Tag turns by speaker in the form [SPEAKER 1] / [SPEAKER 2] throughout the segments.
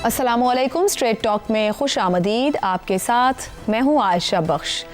[SPEAKER 1] अस्सलामुअलैकुम। Straight talk में खुश आमदीद। आपके साथ मैं हूँ आयशा बख्श।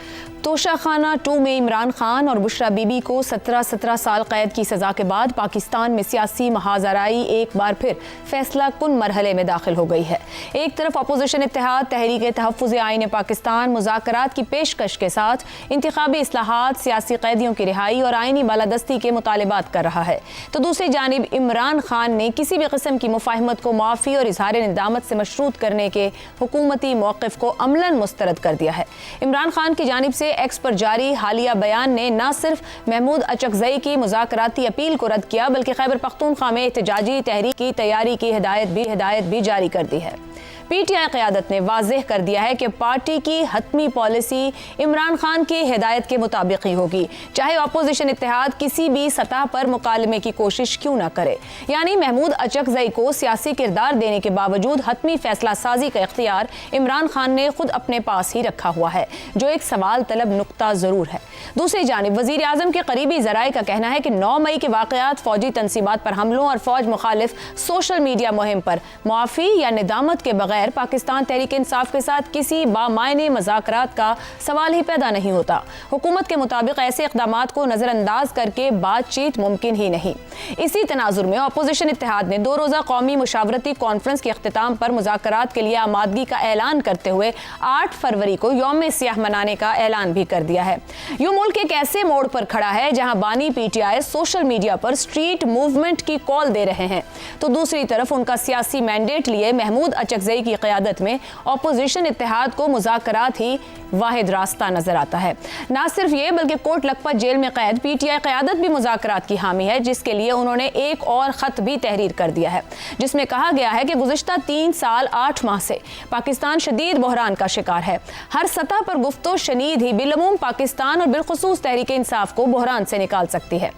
[SPEAKER 1] तोशाखाना 2 में इमरान खान और बुशरा बीबी को 17 साल कैद की सज़ा के बाद पाकिस्तान में सियासी महाजराई एक बार फिर फैसला कुन मरहले में दाखिल हो गई है। एक तरफ अपोजिशन इत्तेहाद तहरीक तहफ़्फ़ुज़ आईन पाकिस्तान मुज़ाकरात की पेशकश के साथ इंतखाबी इस्लाहात, सियासी कैदियों की रिहाई और आइनी बालादस्ती के मुतालिबात कर रहा है, तो दूसरी जानिब इमरान खान ने किसी भी किस्म की मुफाहमत को माफ़ी और इजहार निदामत से मशरूत करने के हुकूमती मौक़िफ़ को अमलन मुस्तरद कर दिया है। इमरान खान की जानिब से एक्स पर जारी हालिया बयान ने न सिर्फ महमूद अचकज़ई की मुज़ाकराती अपील को रद्द किया, बल्कि खैबर पख्तूनख्वा में एहतजाजी तहरीक की तैयारी की हिदायत भी जारी कर दी है। पीटीआई क़यादत ने वाज़ेह कर दिया है कि पार्टी की हतमी पॉलिसी इमरान खान की हिदायत के मुताबिक ही होगी, चाहे अपोजिशन इत्तेहाद किसी भी सतह पर मुकालमे की कोशिश क्यों न करे। यानी महमूद अचकज़ई को सियासी किरदार देने के बावजूद हतमी फैसला साजी का इख्तियार इमरान खान ने खुद अपने पास ही रखा हुआ है, जो एक सवाल तलब नुक्ता ज़रूर है। दूसरी जानिब वज़ीर आज़म के करीबी ज़राए का कहना है कि 9 मई के वाक़यात फ़ौजी तनसीबात पर हमलों और फ़ौज मुखालिफ सोशल मीडिया मुहिम पर मुआफ़ी या निदामत के बगैर पाकिस्तान तहरीक इंसाफ के साथ किसी बामायने मुज़ाकरात का सवाल ही पैदा नहीं होता। हुकूमत के मुताबिक ऐसे इक़दामात को नज़रअंदाज करके बातचीत मुमकिन ही नहीं। इसी तनाजुर में अपोजिशन इत्तेहाद ने 2 रोज़ा कौमी मुशावरती कॉन्फ्रेंस के अख्तिताम पर मुज़ाकरात के लिए आमादगी का ऐलान करते हुए 8 फरवरी को यौम सियाह मनाने का ऐलान भी कर दिया है। यूं मुल्क एक ऐसे मोड़ पर खड़ा है जहां बानी पीटीआई सोशल मीडिया पर स्ट्रीट मूवमेंट की कॉल दे रहे हैं, तो दूसरी तरफ उनका सियासी मैंडेट लिए महमूद अचकज़ई की क़यादत में अपोजिशन इत्तेहाद को मुज़ाकरात ही वाहिद रास्ता नजर आता है। ना सिर्फ ये बल्कि कोट लखपत जेल में कैद पीटीआई क़यादत भी मुज़ाकरात की हामी है, जिसके लिए उन्होंने एक और ख़त भी तहरीर कर दिया है, जिसमें कहा गया है कि गुज़िश्ता 3 साल 8 माह से पाकिस्तान शदीद बहरान का शिकार है। हर सतह पर गुफ्तो शनीद ही बिलमूम पाकिस्तान और बिलखुसूस तहरीक इंसाफ को बहरान से निकाल सकती है।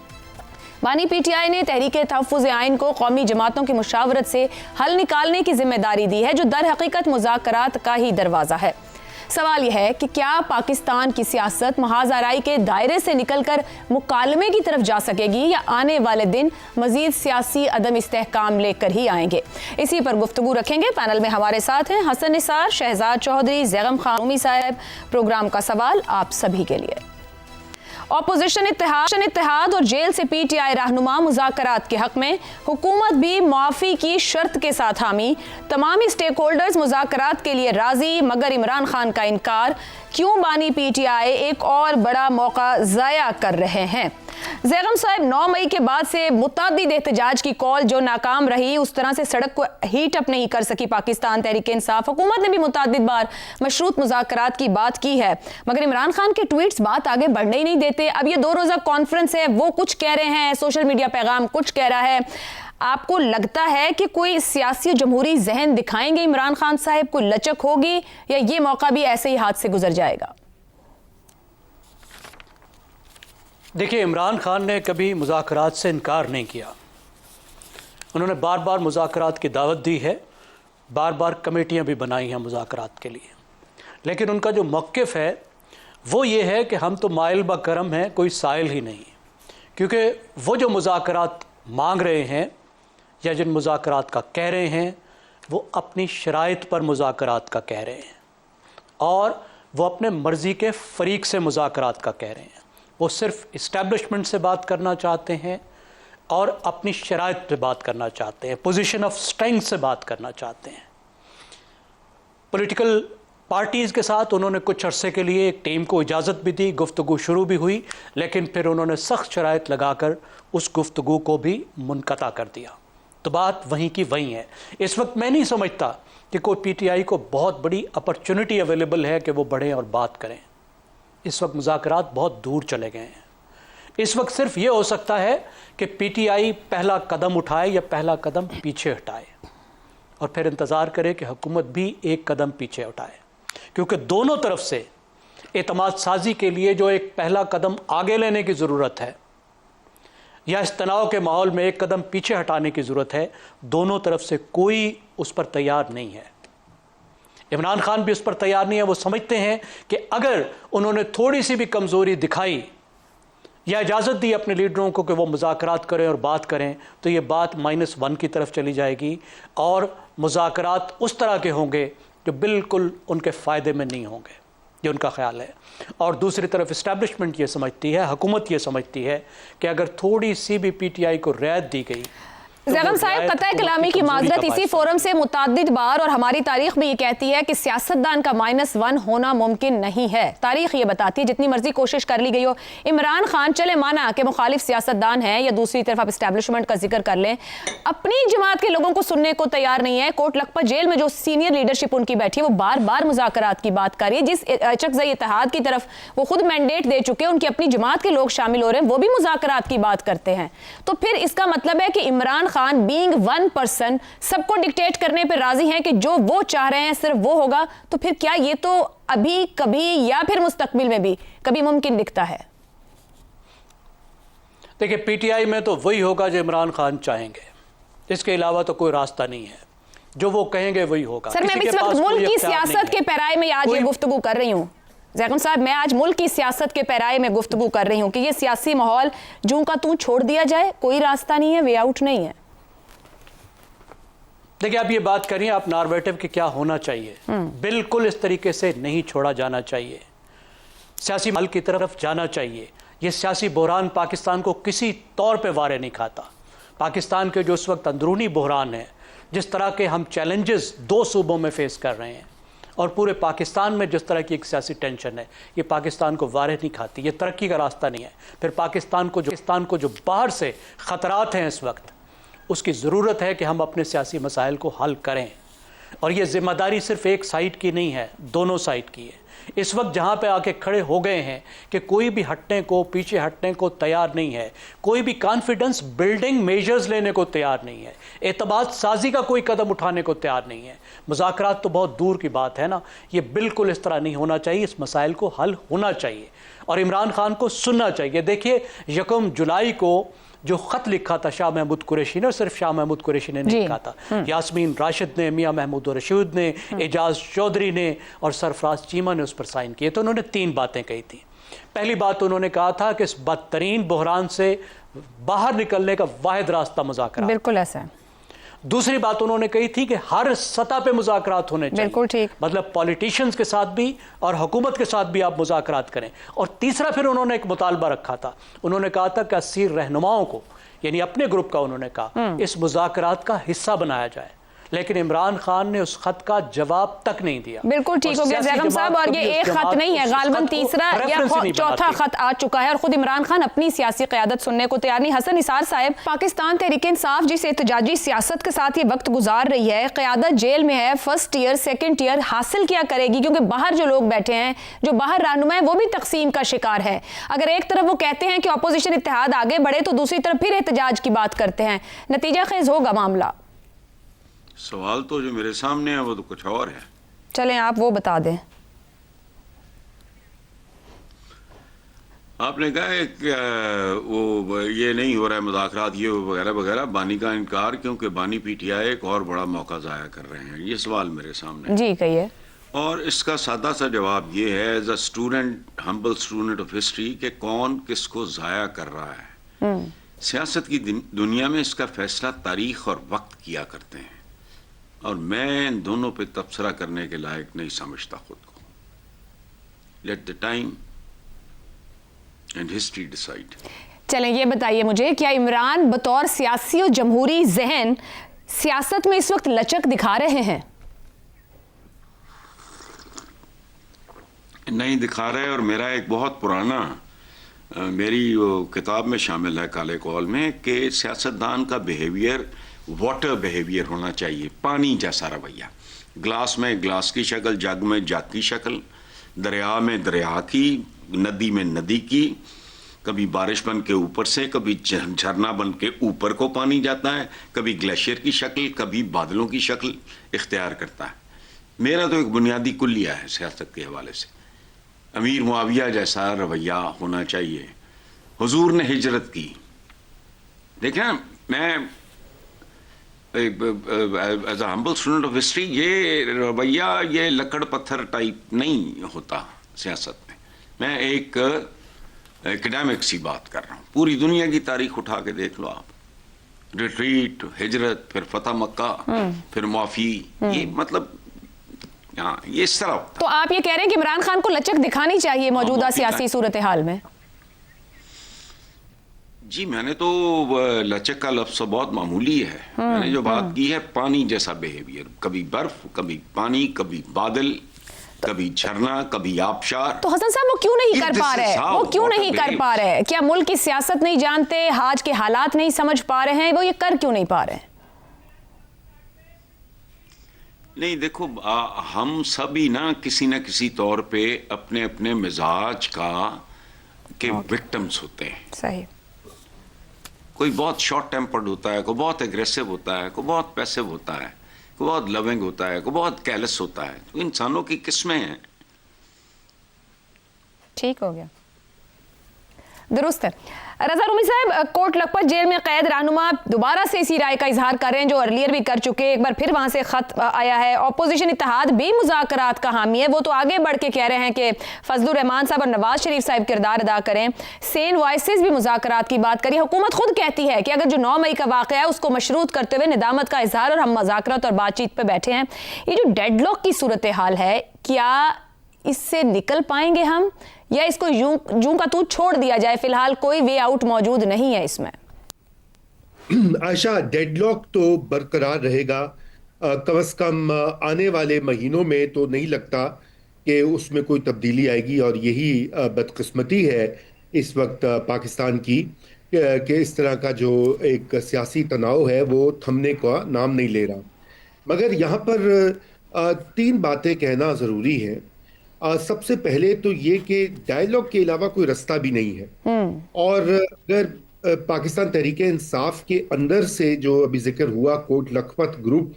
[SPEAKER 1] बानी पीटीआई ने तहरीक तहफ़्फ़ुज़ आईन को कौमी जमातों की मुशावरत से हल निकालने की जिम्मेदारी दी है, जो दर हकीकत मुज़ाकरात का ही दरवाज़ा है। सवाल यह है कि क्या पाकिस्तान की सियासत महाजराई के दायरे से निकलकर मुकालमे की तरफ जा सकेगी, या आने वाले दिन मजीद सियासी अदम इस्तेहकाम लेकर ही आएंगे। इसी पर गुफ्तगू रखेंगे। पैनल में हमारे साथ हैं हसन निसार, शहजाद चौधरी, ज़ैगम खान साहब। प्रोग्राम का सवाल आप सभी के लिए। अपोजिशन इत्तेहाद और जेल से पीटीआई रहनुमा मुज़ाकरात के हक में, हुकूमत भी मुआफ़ी की शर्त के साथ हामी। तमामी स्टेक होल्डर्स मुज़ाकरात के लिए राजी, मगर इमरान खान का इनकार। क्यों बानी पीटीआई एक और बड़ा मौका ज़ाया कर रहे हैं? ज़ैगम साहब, 9 मई के बाद से मुतअद्दिद एहतजाज की कॉल जो नाकाम रही, उस तरह से सड़क को हीट अप नहीं कर सकी पाकिस्तान तहरीक इंसाफ। हुकूमत ने भी मुतअद्दिद बार मशरूत मुज़ाकरात की बात की है, मगर इमरान खान के ट्वीट्स बात आगे बढ़ने ही नहीं देते। अब ये 2 रोज़ा कॉन्फ्रेंस है, वो कुछ कह रहे हैं, सोशल मीडिया पैगाम कुछ कह रहा है। आपको लगता है कि कोई सियासी जमहूरी जहन दिखाएंगे इमरान खान साहब, कोई लचक होगी, या ये मौका भी ऐसे ही हाथ से गुजर जाएगा?
[SPEAKER 2] देखिए, इमरान खान ने कभी मुज़ाकरात से इनकार नहीं किया। उन्होंने बार बार मुज़ाकरात की दावत दी है, बार बार कमेटियां भी बनाई हैं मुज़ाकरात के लिए, लेकिन उनका जो मौक़िफ़ है वो ये है कि हम तो माइल ब करम हैं, कोई साइल ही नहीं। क्योंकि वो जो मुज़ाकरात मांग रहे हैं या जिन मुज़ाकरात का कह रहे हैं, वो अपनी शराइत पर मुज़ाकरात का कह रहे हैं, और वो अपने मर्ज़ी के फ़रीक से मुज़ाकरात का कह रहे हैं। वो सिर्फ इस्टेब्लिशमेंट से बात करना चाहते हैं और अपनी शराइत पे बात करना चाहते हैं, पोजीशन ऑफ स्ट्रेंथ से बात करना चाहते हैं। पॉलिटिकल पार्टीज़ के साथ उन्होंने कुछ अरसे के लिए एक टीम को इजाज़त भी दी, गुफ्तगू शुरू भी हुई, लेकिन फिर उन्होंने सख्त शराइत लगाकर उस गुफ्तगू को भी मुनक़ता कर दिया। तो बात वहीं की वहीं है। इस वक्त मैं नहीं समझता कि कोई पीटीआई को बहुत बड़ी अपॉर्चुनिटी अवेलेबल है कि वो बढ़ें और बात करें। इस वक्त मुज़ाकरात बहुत दूर चले गए हैं। इस वक्त सिर्फ ये हो सकता है कि पीटीआई पहला कदम उठाए या पहला कदम पीछे हटाए, और फिर इंतज़ार करे कि हुकूमत भी एक कदम पीछे उठाए, क्योंकि दोनों तरफ से एतमाद साजी के लिए जो एक पहला कदम आगे लेने की ज़रूरत है, या इस तनाव के माहौल में एक कदम पीछे हटाने की ज़रूरत है, दोनों तरफ से कोई उस पर तैयार नहीं है। इमरान खान भी उस पर तैयार नहीं है। वो समझते हैं कि अगर उन्होंने थोड़ी सी भी कमज़ोरी दिखाई या इजाज़त दी अपने लीडरों को कि वो मुज़ाकरात करें और बात करें, तो ये बात -1 की तरफ चली जाएगी और मुज़ाकरात उस तरह के होंगे जो बिल्कुल उनके फ़ायदे में नहीं होंगे, ये उनका ख्याल है। और दूसरी तरफ इस्टेब्लिशमेंट ये समझती है, हुकूमत ये समझती है कि अगर थोड़ी सी भी PTI को रियायत दी गई,
[SPEAKER 1] ज़ैगम साहब, कतई कलामी की माजरत इसी फोरम से मुतअद्दिद बार, और हमारी तारीख भी ये कहती है कि सियासतदान का -1 होना मुमकिन नहीं है। तारीख ये बताती है जितनी मर्जी कोशिश कर ली गई हो, इमरान खान चले माना कि मुखालिफ सियासतदान है, या दूसरी तरफ आप इस्टेब्लिशमेंट का जिक्र कर लें, अपनी जमात के लोगों को सुनने को तैयार नहीं है। कोट लखपत जेल में जो सीनियर लीडरशिप उनकी बैठी है वो बार बार मुज़ाकरात की बात कर रही है। जिस चकज़ई इत्तेहाद की तरफ वो खुद मैंडेट दे चुके हैं, उनकी अपनी जमात के लोग शामिल हो रहे हैं, वो भी मुज़ाकरात की बात करते हैं। तो फिर इसका मतलब है कि Imran Khan being one person सबको डिक्टेट करने पर राजी हैं कि जो वो चाह रहे हैं सिर्फ वो होगा। तो फिर क्या ये तो अभी कभी या फिर मुस्तकबिल में भी कभी मुमकिन दिखता है?
[SPEAKER 2] देखिए, PTI में तो वही होगा जो इमरान खान चाहेंगे, इसके अलावा तो कोई रास्ता नहीं है। जो वो कहेंगे वही होगा।
[SPEAKER 1] सर, मैं इस वक्त मुल्क की सियासत के पैराए में आज ये गुफ्तगू कर रही हूँ ज़ैगम साहब, मैं आज मुल्क की सियासत के पैराए में गुफ्तगू कर रही हूँ कि ये सियासी माहौल जूं का तूं छोड़ दिया जाए, कोई रास्ता नहीं है, वे आउट नहीं है।
[SPEAKER 2] देखिए, आप ये बात करिए आप नार्वेटिव कि क्या होना चाहिए, बिल्कुल इस तरीके से नहीं छोड़ा जाना चाहिए, सियासी हल की तरफ जाना चाहिए। ये सियासी बहरान पाकिस्तान को किसी तौर पे वारे नहीं खाता। पाकिस्तान के जो इस वक्त अंदरूनी बहरान है, जिस तरह के हम चैलेंजेस 2 सूबों में फेस कर रहे हैं और पूरे पाकिस्तान में जिस तरह की एक सियासी टेंशन है, ये पाकिस्तान को वारे नहीं खाती, ये तरक्की का रास्ता नहीं है। फिर पाकिस्तान को जो बाहर से ख़तरात हैं इस वक्त, उसकी ज़रूरत है कि हम अपने सियासी मसाइल को हल करें। और ये ज़िम्मेदारी सिर्फ एक साइड की नहीं है, दोनों साइड की है। इस वक्त जहाँ पे आके खड़े हो गए हैं कि कोई भी पीछे हटने को तैयार नहीं है, कोई भी कॉन्फिडेंस बिल्डिंग मेजर्स लेने को तैयार नहीं है, एतमाद साजी का कोई कदम उठाने को तैयार नहीं है। मुज़ाकरात तो बहुत दूर की बात है ना, ये बिल्कुल इस तरह नहीं होना चाहिए। इस मसाइल को हल होना चाहिए और इमरान खान को सुनना चाहिए। देखिए, 1 जुलाई को जो ख़त लिखा था शाह महमूद कुरैशी ने, और सिर्फ शाह महमूद कुरैशी ने नहीं लिखा था, यास्मीन राशिद ने, मियाँ महमूद रशीद ने, एजाज चौधरी ने और सरफराज चीमा ने उस पर साइन किए। तो उन्होंने 3 बातें कही थी। पहली बात उन्होंने कहा था कि इस बदतरीन बहरान से बाहर निकलने का वाहिद रास्ता मुज़ाकरात।
[SPEAKER 1] बिल्कुल ऐसा है।
[SPEAKER 2] दूसरी बात उन्होंने कही थी कि हर सतह पे मुज़ाकरात होने चाहिए।
[SPEAKER 1] बिल्कुल ठीक।
[SPEAKER 2] मतलब पॉलिटिशियंस के साथ भी और हुकूमत के साथ भी आप मुज़ाकरात करें। और तीसरा फिर उन्होंने एक मुतालबा रखा था, उन्होंने कहा था कि असीर रहनुमाओं को, यानी अपने ग्रुप का, उन्होंने कहा इस मुज़ाकरात का हिस्सा बनाया जाए। लेकिन इमरान खान ने उस खत का जवाब तक नहीं दिया।
[SPEAKER 1] बिल्कुल ठीक हो गया ज़ैगम साहब, और ये एक खत नहीं है, गालबन तीसरा या चौथा खत आ चुका है और खुद इमरान खान अपनी सियासी क़यादत सुनने को तैयार नहीं। हसन निसार साहब, पाकिस्तान तहरीक इंसाफ जिस एहतजाजी सियासत के साथ ये वक्त गुजार रही है, क़यादत जेल में है, फर्स्ट ईयर सेकेंड ईयर, हासिल क्या करेगी? क्योंकि बाहर जो लोग बैठे हैं, जो बाहर रहनुमा है, वो भी तकसीम का शिकार है। अगर एक तरफ वो कहते हैं कि अपोजिशन इत्तेहाद आगे बढ़े, तो दूसरी तरफ फिर एहतजाज की बात करते हैं। नतीजा खेज होगा मामला?
[SPEAKER 3] सवाल तो जो मेरे सामने है वो तो कुछ और है।
[SPEAKER 1] चलें आप वो बता दें।
[SPEAKER 3] आपने कहा है कि वो ये नहीं हो रहा है मुज़ाकरात, ये वगैरह वगैरह, बानी का इनकार, क्योंकि बानी PTI एक और बड़ा मौका ज़ाया कर रहे हैं। ये सवाल मेरे सामने है।
[SPEAKER 1] जी कहिए।
[SPEAKER 3] और इसका सादा सा जवाब ये है, as a student, humble student of history, कि कौन किसको ज़ाया कर रहा है। सियासत की दुनिया में इसका फैसला तारीख और वक्त किया करते हैं, और मैं इन दोनों पे तबसरा करने के लायक नहीं समझता खुद को। Let the time and history decide.
[SPEAKER 1] चलें, ये बताइए मुझे, क्या इमरान बतौर सियासी और जमहूरी जहन सियासत में इस वक्त लचक दिखा रहे हैं?
[SPEAKER 3] नहीं दिखा रहे। और मेरा एक बहुत पुराना, मेरी वो किताब में शामिल है काले कौल में, कि सियासतदान का बिहेवियर वाटर बिहेवियर होना चाहिए, पानी जैसा रवैया। ग्लास में ग्लास की शक्ल, जग में जग की शक्ल, दरिया में दरिया की, नदी में नदी की। कभी बारिश बन के ऊपर से, कभी झरना बन के ऊपर को पानी जाता है, कभी ग्लेशियर की शक्ल, कभी बादलों की शक्ल इख्तियार करता है। मेरा तो एक बुनियादी कुल्लिया है सियासत के हवाले से, अमीर मुआविया जैसा रवैया होना चाहिए। हुजूर ने हिजरत की, देखें, मैं as a humble student of history, ये रवैया, ये लकड़ पत्थर टाइप नहीं होता सियासत में। मैं एक एकेडमिक सी बात कर रहा हूँ। पूरी दुनिया की तारीख उठा के देख लो आप, रिट्रीट, हिजरत, फिर फतह मक्का, फिर माफी, ये मतलब हाँ ये इस तरह।
[SPEAKER 1] तो आप ये कह रहे हैं कि इमरान खान को लचक दिखानी चाहिए मौजूदा सियासी सूरत हाल में?
[SPEAKER 3] जी मैंने तो लचक का लफ्ज़ बहुत मामूली है। मैंने जो बात की है पानी जैसा बिहेवियर, कभी बर्फ, कभी पानी, कभी बादल, कभी झरना, कभी आबशार।
[SPEAKER 1] तो हसन साहब वो क्यों नहीं कर पा रहे? वो क्यों नहीं कर पा रहे? क्या मुल्क की सियासत नहीं जानते, आज के हालात नहीं समझ पा रहे हैं? वो ये कर क्यों नहीं पा रहे?
[SPEAKER 3] नहीं देखो, हम सभी ना किसी तौर पे अपने अपने मिजाज के विक्टिम्स होते हैं।
[SPEAKER 1] सही।
[SPEAKER 3] कोई बहुत शॉर्ट टेम्पर्ड होता है, कोई बहुत एग्रेसिव होता है, कोई बहुत पैसिव होता है, कोई बहुत लविंग होता है, कोई बहुत कैलस होता है। तो इंसानों की किस्में हैं।
[SPEAKER 1] ठीक हो गया, दुरुस्त है। रजा रूमी साहब, कोट लखपत जेल में कैद रहनुमा दोबारा से इसी राय का इजहार कर रहे हैं जो अर्लियर भी कर चुके। एक बार फिर वहां से खत आया है। ऑपोजिशन इत्तेहाद भी मुज़ाकरात का हामी है। वो तो आगे बढ़ के कह रहे हैं कि फजलुर रहमान साहब और नवाज शरीफ साहब किरदार अदा करें। सेन वॉइसेस भी मुज़ाकरात की बात करी। हुकूमत खुद कहती है कि अगर जो 9 मई का वाक़या है उसको मशरूत करते हुए निदामत का इजहार और हम मुज़ाकरात और बातचीत पर बैठे हैं। ये जो डेडलॉक की सूरत हाल है, क्या इससे निकल पाएंगे हम, या इसको यूं का तू छोड़ दिया जाए? फिलहाल कोई वे आउट मौजूद नहीं है इसमें।
[SPEAKER 4] आयशा, डेडलॉक तो बरकरार रहेगा। कम से कम आने वाले महीनों में तो नहीं लगता कि उसमें कोई तब्दीली आएगी। और यही बदकिस्मती है इस वक्त पाकिस्तान की कि इस तरह का जो एक सियासी तनाव है वो थमने का नाम नहीं ले रहा। मगर यहाँ पर 3 बातें कहना ज़रूरी है। सबसे पहले तो ये कि डायलॉग के अलावा कोई रास्ता भी नहीं है। और अगर पाकिस्तान तहरीक इंसाफ के अंदर से जो अभी जिक्र हुआ कोट लखपत ग्रुप,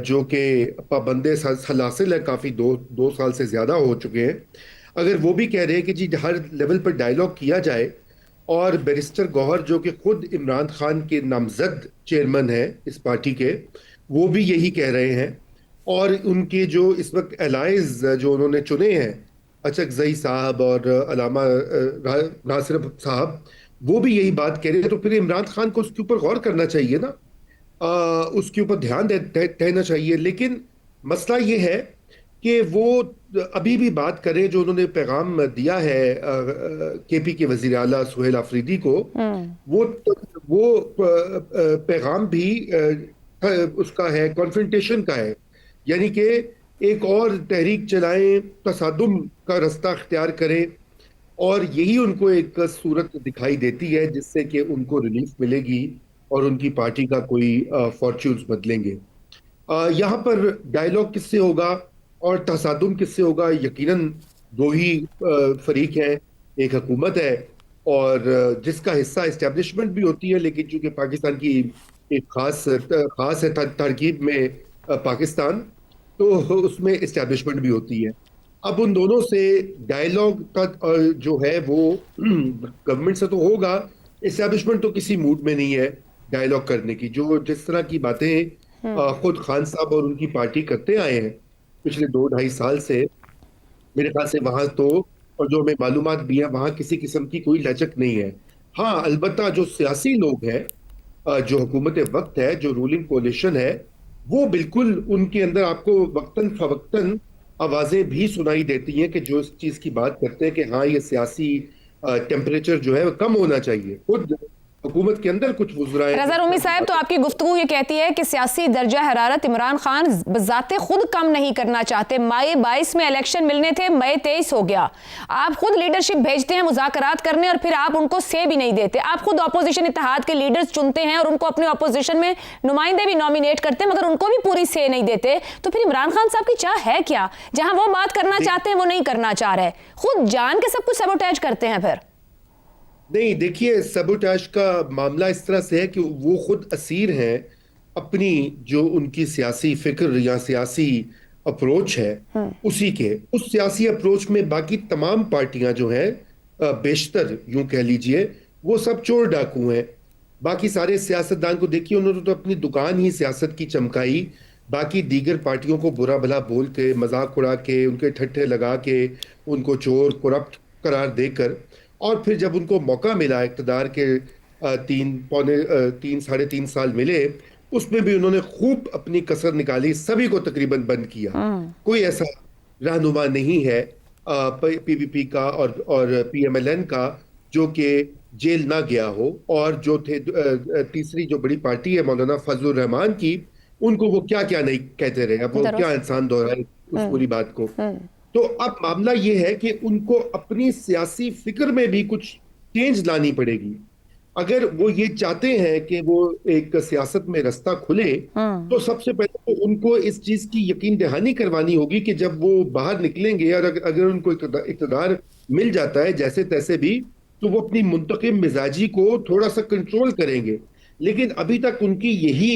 [SPEAKER 4] जो कि पाबंदे सलासिल है, काफ़ी 2 साल से ज़्यादा हो चुके हैं, अगर वो भी कह रहे हैं कि जी हर लेवल पर डायलॉग किया जाए, और बैरिस्टर गौहर जो कि खुद इमरान खान के नामजद चेयरमैन है इस पार्टी के, वो भी यही कह रहे हैं, और उनके जो इस वक्त एलाइज जो उन्होंने चुने हैं, अचकजई साहब और अलामा नासिर साहब, वो भी यही बात कह रहे हैं। तो फिर इमरान खान को उसके ऊपर गौर करना चाहिए ना, उसके ऊपर ध्यान देना चाहिए। लेकिन मसला ये है कि वो अभी भी बात करें, जो उन्होंने पैगाम दिया है केपी के वज़ीर आला सुहेल आफरीदी को, वो पैगाम भी उसका है, कॉन्फ्रेंटेशन का है। यानी कि एक और तहरीक चलाएं, तसादुम का रास्ता अख्तियार करें, और यही उनको एक सूरत दिखाई देती है जिससे कि उनको रिलीफ मिलेगी और उनकी पार्टी का कोई फॉर्च्यून्स बदलेंगे। यहाँ पर डायलॉग किससे होगा और तसादुम किससे होगा? यकीनन 2 ही फरीक हैं। एक हुकूमत है और जिसका हिस्सा इस्टेब्लिशमेंट भी होती है, लेकिन चूंकि पाकिस्तान की एक खास है तरकीब में पाकिस्तान, तो उसमें इस्टेब्लिशमेंट भी होती है। अब उन दोनों से डायलॉग का जो है वो गवर्नमेंट से तो होगा, इस्टेब्लिशमेंट तो किसी मूड में नहीं है डायलॉग करने की। जो जिस तरह की बातें खुद खान साहब और उनकी पार्टी करते आए हैं पिछले 2-2.5 साल से, मेरे ख्याल से वहां तो, और जो हमें मालूमात भी है, वहां किसी किस्म की कोई लचक नहीं है। हाँ, अलबत्ता जो सियासी लोग हैं, जो हुकूमत वक्त है, जो रूलिंग कोलिशन है, वो बिल्कुल उनके अंदर आपको वक्तन फवक्तन आवाजें भी सुनाई देती हैं कि जो इस चीज की बात करते हैं कि हाँ ये सियासी टेम्परेचर जो है वो कम होना चाहिए। खुद हुकूमत के अंदर कुछ वुज़राए।
[SPEAKER 1] रज़ा रूमी साहब, तो आपकी गुफ्तगू ये कहती है कि सियासी दर्जा हरारत इमरान खान बज़ाते खुद कम नहीं करना चाहते। मई 22 में इलेक्शन मिलने थे, मई 23 हो गया। आप खुद लीडरशिप भेजते हैं मुज़ाकरात करने, और फिर आप उनको से भी नहीं देते। आप खुद अपोजिशन इत्तेहाद के लीडर्स चुनते हैं और उनको अपने अपोजिशन में नुमाइंदे भी नॉमिनेट करते हैं, मगर उनको भी पूरी से नहीं देते। तो फिर इमरान खान साहब की चाह है क्या? जहां वो बात करना चाहते हैं वो नहीं करना चाह रहे, खुद जान के सब कुछ सबोटेज करते हैं। फिर
[SPEAKER 4] नहीं, देखिए, सबोटाज का मामला इस तरह से है कि वो खुद असीर हैं अपनी जो उनकी सियासी फिक्र या सियासी अप्रोच है उसी के। उस सियासी अप्रोच में बाकी तमाम पार्टियां जो हैं, बेशतर यूं कह लीजिए, वो सब चोर डाकू हैं। बाकी सारे सियासतदान को देखिए, उन्होंने तो अपनी दुकान ही सियासत की चमकाई। बाकी दीगर पार्टियों को बुरा भला बोल के, मजाक उड़ा के, उनके ठट्ठे लगा के, उनको चोर करप्ट करार देकर और फिर जब उनको मौका मिला इक़्तिदार के 3 साढ़े 3 साल मिले, उसमें भी उन्होंने खूब अपनी कसर निकाली, सभी को तकरीबन बंद किया। कोई ऐसा रहनुमा नहीं है पीपीपी का और पीएमएलएन का जो कि जेल ना गया हो। और जो थे तीसरी जो बड़ी पार्टी है मौलाना फजलुर रहमान की, उनको वो क्या क्या नहीं कहते रहे, अब वो क्या इंसान दोहराए उस पूरी बात को। तो अब मामला ये है कि उनको अपनी सियासी फिक्र में भी कुछ चेंज लानी पड़ेगी। अगर वो ये चाहते हैं कि वो एक सियासत में रास्ता खुले, तो सबसे पहले तो उनको इस चीज की यकीन दहानी करवानी होगी कि जब वो बाहर निकलेंगे और अगर उनको इक़्तिदार मिल जाता है जैसे तैसे भी, तो वो अपनी मुंतकिम मिजाजी को थोड़ा सा कंट्रोल करेंगे। लेकिन अभी तक उनकी यही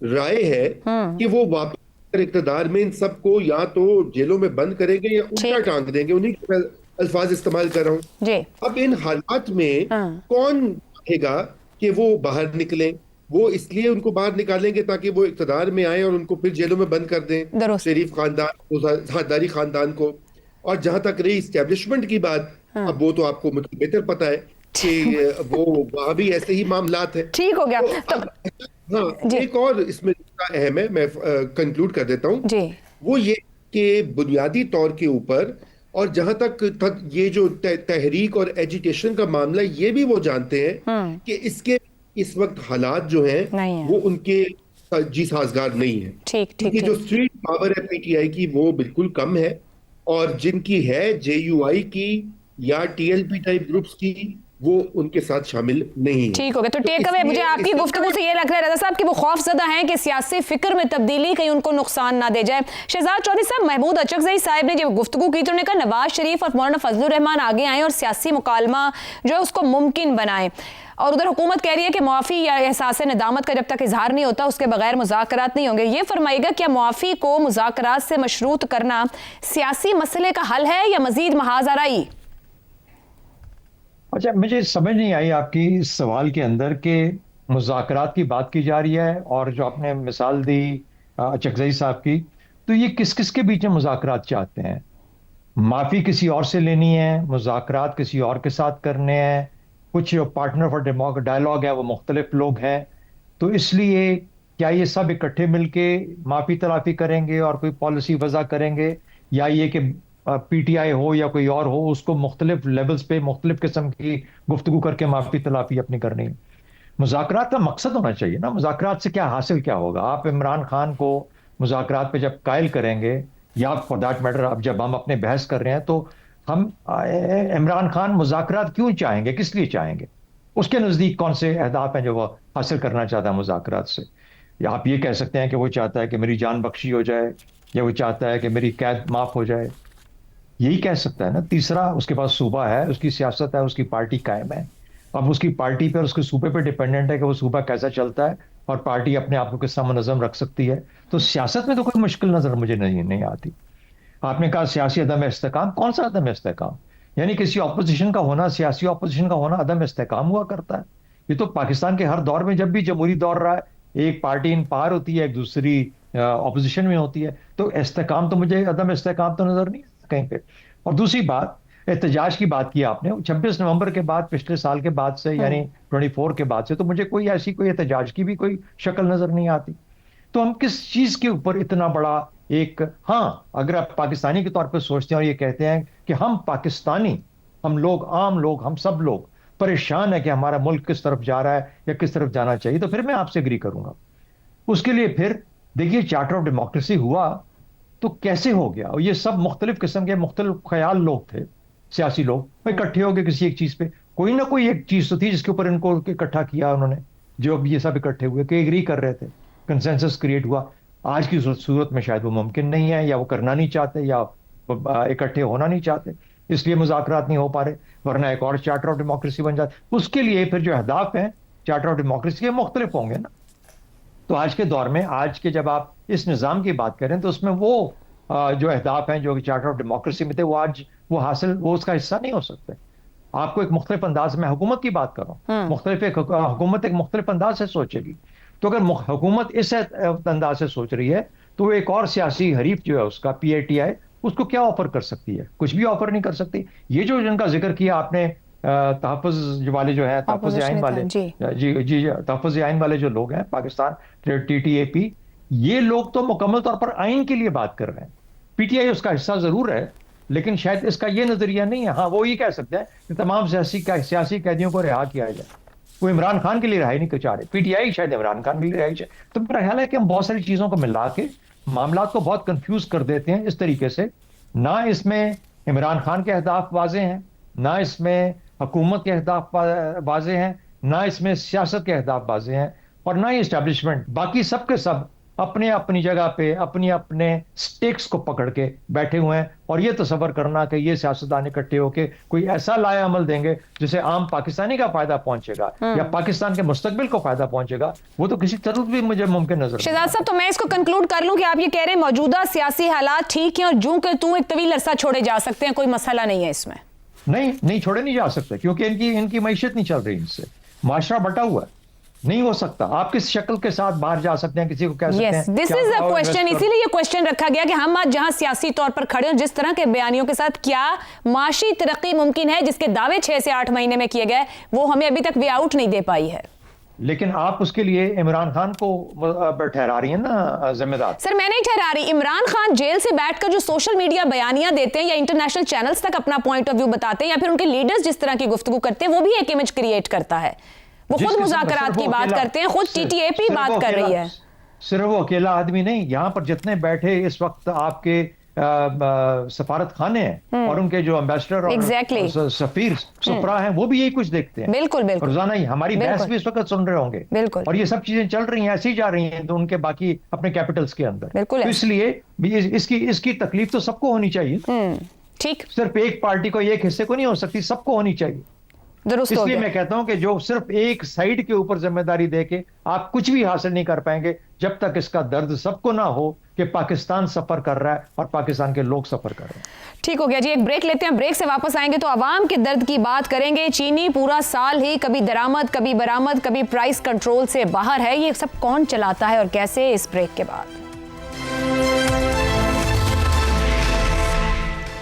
[SPEAKER 4] राय है कि वो वापस इक़्तिदार में इन सबको या तो जेलों में बंद करेंगे या उल्टा टांग देंगे। उन्हीं के अल्फाज इस्तेमाल कर रहा हूं। अब इन हालात में कौन कहेगा कि वो बाहर निकलें? वो इसलिए उनको बाहर निकालेंगे ताकि वो इक़्तिदार में आए और उनको फिर जेलों में बंद कर दें, शरीफ खानदान, ज़ादारी खानदान को। और जहां तक रही इस्टेब्लिशमेंट की बात, अब वो तो आपको मुझे बेहतर पता है कि वो वहां भी ऐसे ही मामलात है।
[SPEAKER 1] ठीक हो गया।
[SPEAKER 4] तो हाँ, एक और इसमें अहम है, मैं कंक्लूड कर देता हूँ, वो ये कि बुनियादी तौर के ऊपर, और जहां तक ये जो तहरीक और एजिटेशन का मामला, ये भी वो जानते हैं कि इसके इस वक्त हालात जो हैं वो उनके जी साजगार नहीं है। क्योंकि जो स्ट्रीट पावर है पीटीआई की वो बिल्कुल कम है, और जिनकी है जेयूआई की या टीएलपी टाइप ग्रुप्स की, वो उनके साथ शामिल नहीं है।
[SPEAKER 1] ठीक हो गया। तो टेक अवे मुझे आपकी गुफ्तगू से ये लग रहा है रज़ा साहब कि वो खौफजदा हैं कि सियासी फिक्र में तब्दीली कहीं उनको नुकसान ना दे जाए। शहजाद चौधरी साहब, महमूद अचकज़ई साहब ने जब गुफ्तगू की तो उन्होंने कहा नवाज शरीफ और मौलाना फजलुर रहमान आगे आए और सियासी मुकालमा जो है उसको मुमकिन बनाएं। और उधर हुकूमत कह रही है कि मुआफ़ी या एहसास नदामत का जब तक इजहार नहीं होता उसके बगैर मुज़ाकरात नहीं होंगे। ये फरमाइएगा, क्या मुआफ़ी को मुज़ाकरात से मशरूत करना सियासी मसले का हल है या मज़ीद महाज आराई?
[SPEAKER 5] अच्छा, मुझे समझ नहीं आई आपकी इस सवाल के अंदर कि मुज़ाकरात की बात की जा रही है और जो आपने मिसाल दी अचकज़ई साहब की, तो ये किस किस के बीच में मुज़ाकरात चाहते हैं? माफ़ी किसी और से लेनी है, मुज़ाकरात किसी और के साथ करने हैं, कुछ पार्टनर फॉर डायलॉग है वो मुख्तलिफ लोग हैं, तो इसलिए क्या ये सब इकट्ठे मिलके माफ़ी तलाफ़ी करेंगे और कोई पॉलिसी वज़ा करेंगे, या ये कि पीटीआई हो या कोई और हो उसको मुख्तलिफ लेवल्स पे मुख्तलिफ किस्म की गुफ्तगू करके माफ़ी तलाफ़ी अपनी करनी है? मुज़ाकरात का मकसद होना चाहिए ना, मुज़ाकरात से क्या हासिल क्या होगा? आप इमरान खान को मुज़ाकरात पे जब कायल करेंगे, या फॉर दैट मैटर अब जब हम अपने बहस कर रहे हैं, तो हम इमरान खान मुज़ाकरात क्यों चाहेंगे, किस लिए चाहेंगे? उसके नज़दीक कौन से अहदाफ हैं जो वो हासिल करना चाहता है मुज़ाकरात से? या आप ये कह सकते हैं कि वो चाहता है कि मेरी जान बख्शी हो जाए, या वो चाहता है कि मेरी कैद माफ़ हो जाए, यही कह सकता है ना। तीसरा, उसके पास सूबा है, उसकी सियासत है, उसकी पार्टी कायम है। अब उसकी पार्टी पर, उसके सूबे पर डिपेंडेंट है कि वो सूबा कैसा चलता है और पार्टी अपने आप को किस तरह मुनज़्ज़म रख सकती है। तो सियासत में तो कोई मुश्किल नजर मुझे नहीं आती। आपने कहा सियासी अदम इस्तेकाम, कौन सा अदम इस्तेकाम? यानी किसी ऑपोजिशन का होना, सियासी ऑपोजिशन का होना अदम इस्तेकाम हुआ करता है? ये तो पाकिस्तान के हर दौर में, जब भी जमहूरी दौर रहा है, एक पार्टी इन पार होती है, एक दूसरी ऑपोजिशन में होती है, तो इस्तेकाम तो मुझे, अदम इस्तेकाम तो नजर नहीं कहीं पे। और दूसरी बात, एहतजाज की बात की आपने, 26 नवंबर के बाद, पिछले साल के बाद से, यानी 24 के बाद से, तो मुझे कोई ऐसी कोई एहतजाज की भी कोई शक्ल नजर नहीं आती। तो हम किस चीज के ऊपर इतना बड़ा एक, हाँ, अगर आप पाकिस्तानी के तौर पर सोचते हैं और ये कहते हैं कि हम पाकिस्तानी, हम लोग, आम लोग, हम सब लोग परेशान है कि हमारा मुल्क किस तरफ जा रहा है या किस तरफ जाना चाहिए, तो फिर मैं आपसे एग्री करूंगा। उसके लिए फिर देखिए, चार्टर ऑफ डेमोक्रेसी हुआ तो कैसे हो गया? और ये सब मुख्तलिफ किस्म के मुख्तलिफ ख्याल लोग थे, सियासी लोग, वो इकट्ठे हो गए किसी एक चीज पे। कोई ना कोई एक चीज तो थी जिसके ऊपर इनको इकट्ठा किया उन्होंने, जो अब ये सब इकट्ठे हुए कि एग्री कर रहे थे, कंसेंसस क्रिएट हुआ। आज की सूरत में शायद वो मुमकिन नहीं है, या वो करना नहीं चाहते, या इकट्ठे होना नहीं चाहते, इसलिए मुज़ाकरात नहीं हो पा रहे, वरना एक और चार्टर ऑफ डेमोक्रेसी बन जाते। उसके लिए फिर जो अहदाफ हैं चार्टर ऑफ डेमोक्रेसी के, मुख्तलिफ होंगे ना। तो आज के दौर में, आज के जब आप इस निज़ाम की बात करें, तो उसमें वो जो अहदाफ हैं जो चार्टर ऑफ डेमोक्रेसी में थे, वो आज वो हासिल, वो उसका हिस्सा नहीं हो सकते। आपको एक मुख्तलिफ अंदाज में, हुकूमत की बात कर रहा हूँ, हुकूमत एक मुख्तलिफ अंदाज से सोचेगी। तो अगर हुकूमत इस अंदाज से सोच रही है, तो एक और सियासी हरीफ जो है उसका, पीएटीआई, उसको क्या ऑफर कर सकती है? कुछ भी ऑफर नहीं कर सकती। ये जो जिनका जिक्र किया आपने, तहफ़्फ़ुज़ वाले जो हैं, तहफ़्फ़ुज़ आइन वाले, जी तहफ़्फ़ुज़ आइन वाले जो लोग हैं पाकिस्तान, TTAP, ये लोग तो मुकम्मल तौर पर आइन के लिए बात कर रहे हैं। PTI उसका हिस्सा जरूर है, लेकिन शायद इसका ये नजरिया नहीं है। हाँ, वो ये कह सकते हैं कि तमाम सियासी कैदियों को रिहा किया जाए। वो इमरान खान के लिए रिहाई नहीं चाह रहे, PTI शायद इमरान खान के लिए रिहाई चाहे। तो मेरा ख्याल है कि हम बहुत सारी चीजों को मिला के मामला को बहुत कंफ्यूज कर देते हैं इस तरीके से। ना इसमें इमरान खान के अहदाफ वाजे हैं, ना इसमें हुकूमत के अहदाफ वाजे हैं, ना इसमें सियासत के अहदाफ वाजे हैं, और ना ही इस्टेब्लिशमेंट। बाकी सब के सब अपने अपनी जगह पे अपनी अपने स्टेक्स को पकड़ के बैठे हुए हैं। और ये तसव्वुर करना कि ये सियासतदान इकट्ठे होके कोई ऐसा लाया अमल देंगे जिसे आम पाकिस्तानी का फायदा पहुंचेगा या पाकिस्तान के मुस्तकबिल को फायदा पहुंचेगा, वो तो किसी तरह भी मुझे मुमकिन नजर।
[SPEAKER 1] शहजाद साहब, तो मैं इसको कंक्लूड कर लूं कि आप ये कह रहे हैं मौजूदा सियासी हालात ठीक हैं और जूं के तू एक तवील अरसा छोड़े जा सकते हैं, कोई मसला नहीं है इसमें?
[SPEAKER 5] नहीं छोड़े नहीं जा सकते, क्योंकि इनकी मईशत नहीं चल रही, इनसे माशरा बटा हुआ है, नहीं हो सकता। आप किस शक्ल के साथ बाहर जा सकते हैं, किसी को कह सकते हैं?
[SPEAKER 1] दिस इज अ क्वेश्चन, इसीलिए ये क्वेश्चन रखा गया कि हम आज जहां सियासी तौर पर खड़े हैं, जिस तरह के बयानियों के साथ, क्या माशी तरक्की मुमकिन है जिसके दावे 6 से 8 महीने में किए गए, वो हमें अभी तक वे आउट नहीं दे पाई है।
[SPEAKER 5] लेकिन आप उसके लिए इमरान खान को ठहरा रही हैं ना जिम्मेदार?
[SPEAKER 1] सर, मैं नहीं ठहरा रही। इमरान खान जेल से बैठकर जो सोशल मीडिया बयानियां देते हैं या इंटरनेशनल चैनल्स तक अपना पॉइंट ऑफ व्यू बताते हैं, या फिर उनके लीडर्स जिस तरह की गुफ्तगू करते हैं, वो भी एक इमेज क्रिएट करता है। वो खुद मुज़ाकरात की बात करते हैं, खुद TTAP बात कर रही है।
[SPEAKER 5] सिर्फ वो अकेला आदमी नहीं, यहाँ पर जितने बैठे इस वक्त आपके सफारत खाने हैं और उनके जो एम्बेसडर और सफीर सुपरा हैं, वो भी यही कुछ देखते हैं।
[SPEAKER 1] बिल्कुल बिल्कुल।
[SPEAKER 5] रोजाना ही हमारी बहस भी इस वक्त सुन रहे होंगे।
[SPEAKER 1] बिल्कुल।
[SPEAKER 5] और ये सब चीजें चल रही हैं, ऐसी जा रही हैं, तो उनके बाकी अपने कैपिटल्स के अंदर।
[SPEAKER 1] बिल्कुल।
[SPEAKER 5] तो इसलिए इसकी तकलीफ तो सबको होनी चाहिए।
[SPEAKER 1] ठीक।
[SPEAKER 5] सिर्फ एक पार्टी को, एक हिस्से को नहीं हो सकती, सबको होनी चाहिए। इसलिए मैं कहता हूं कि जो सिर्फ एक साइड के ऊपर जिम्मेदारी देके आप कुछ भी हासिल नहीं कर पाएंगे, जब तक इसका दर्द सबको ना हो कि पाकिस्तान सफर कर रहा है और पाकिस्तान के लोग सफर कर रहे हैं।
[SPEAKER 1] ठीक हो गया जी, एक ब्रेक लेते हैं। ब्रेक से वापस आएंगे तो अवाम के दर्द की बात करेंगे। चीनी पूरा साल ही कभी दरामद, कभी बरामद, कभी प्राइस कंट्रोल से बाहर है। ये सब कौन चलाता है और कैसे? इस ब्रेक के बाद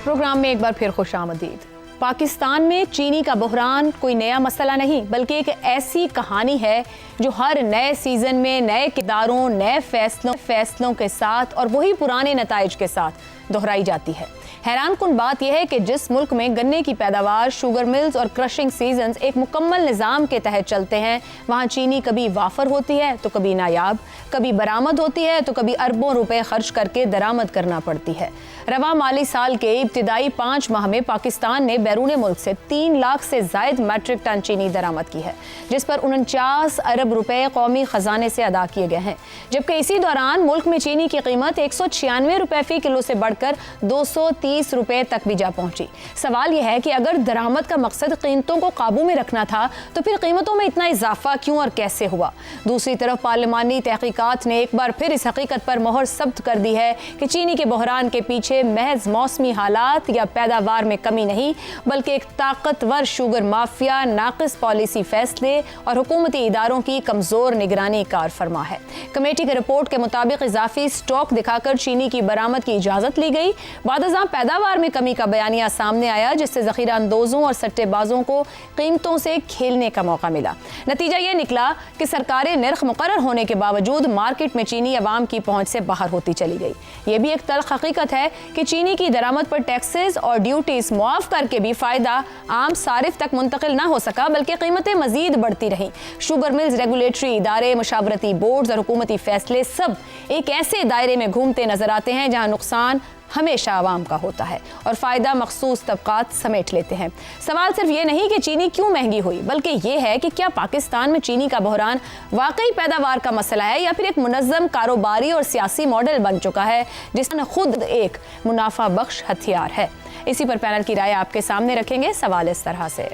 [SPEAKER 1] प्रोग्राम में एक बार फिर खुशामदीद। पाकिस्तान में चीनी का बहरान कोई नया मसला नहीं, बल्कि एक ऐसी कहानी है जो हर नए सीजन में नए किरदारों, नए फैसलों के साथ और वही पुराने नताइज के साथ दोहराई जाती है। हैरानकुन बात यह है कि जिस मुल्क में गन्ने की पैदावार, शुगर मिल्स और क्रशिंग सीजन्स एक मुकम्मल निज़ाम के तहत चलते हैं, वहाँ चीनी कभी वाफर होती है तो कभी नायाब, कभी बरामद होती है तो कभी अरबों रुपए खर्च करके दरामद करना पड़ती है। रवा माली साल के इब्तिदाई 5 माह में पाकिस्तान ने बैरून मुल्क से 3 लाख से जायद मैट्रिक टन चीनी दरामद की है, जिस पर 49 अरब रुपए कौमी खजाने से अदा किए गए हैं। जबकि इसी दौरान मुल्क में चीनी की कीमत 196 रुपए फी किलो से बढ़कर 230 रुपए तक भी जा पहुंची। सवाल यह है कि अगर दरामद का मकसद कीमतों को काबू में रखना था तो फिर कीमतों में इतना इजाफा क्यों और कैसे हुआ? दूसरी तरफ पार्लिमानी तहकीकात ने एक बार फिर इस हकीकत पर मोहर सब्त कर दी है कि चीनी के बहरान के पीछे महज मौसमी हालात या पैदावार में कमी नहीं, बल्कि एक ताकतवर शुगर माफिया, नाकिस पॉलिसी फैसले और हुकूमती इदारों की कमजोर निगरानी कार फरमा है। कमेटी की रिपोर्ट के मुताबिक इजाफी स्टॉक दिखाकर चीनी की बरामद की इजाजत ली गई। बादशाह पैदावार में कमी का बयानिया सामने आया, जिससे जखीरा अंदोजों और सट्टेबाजों को कीमतों से खेलने का मौका मिला। नतीजा यह निकला कि सरकारी निर्ख मुकर्रर होने के बावजूद मार्केट में चीनी अवाम की पहुंच से बाहर होती चली गई। यह भी एक तल्ख हकीकत है कि चीनी की दरामद पर टैक्सेस और ड्यूटीज मुआफ करके भी फायदा आम सारिफ तक मुंतकिल ना हो सका, बल्कि कीमतें मजीद बढ़ती रहीं। शुगर मिल्स, रेगुलेटरी इदारे, मशावरती बोर्ड्स और हुकूमती फैसले सब एक ऐसे दायरे में घूमते नजर आते हैं जहां नुकसान हमेशा आवाम का होता है और फायदा मखसूस तबकात समेट लेते हैं। सवाल सिर्फ ये नहीं कि चीनी क्यों महंगी हुई, बल्कि ये है कि क्या पाकिस्तान में चीनी का बहरान वाकई पैदावार का मसला है या फिर एक मुनज़्ज़म कारोबारी और सियासी मॉडल बन चुका है जिसमें खुद एक मुनाफा बख्श हथियार है। इसी पर पैनल की राय आपके सामने रखेंगे। सवाल इस तरह से,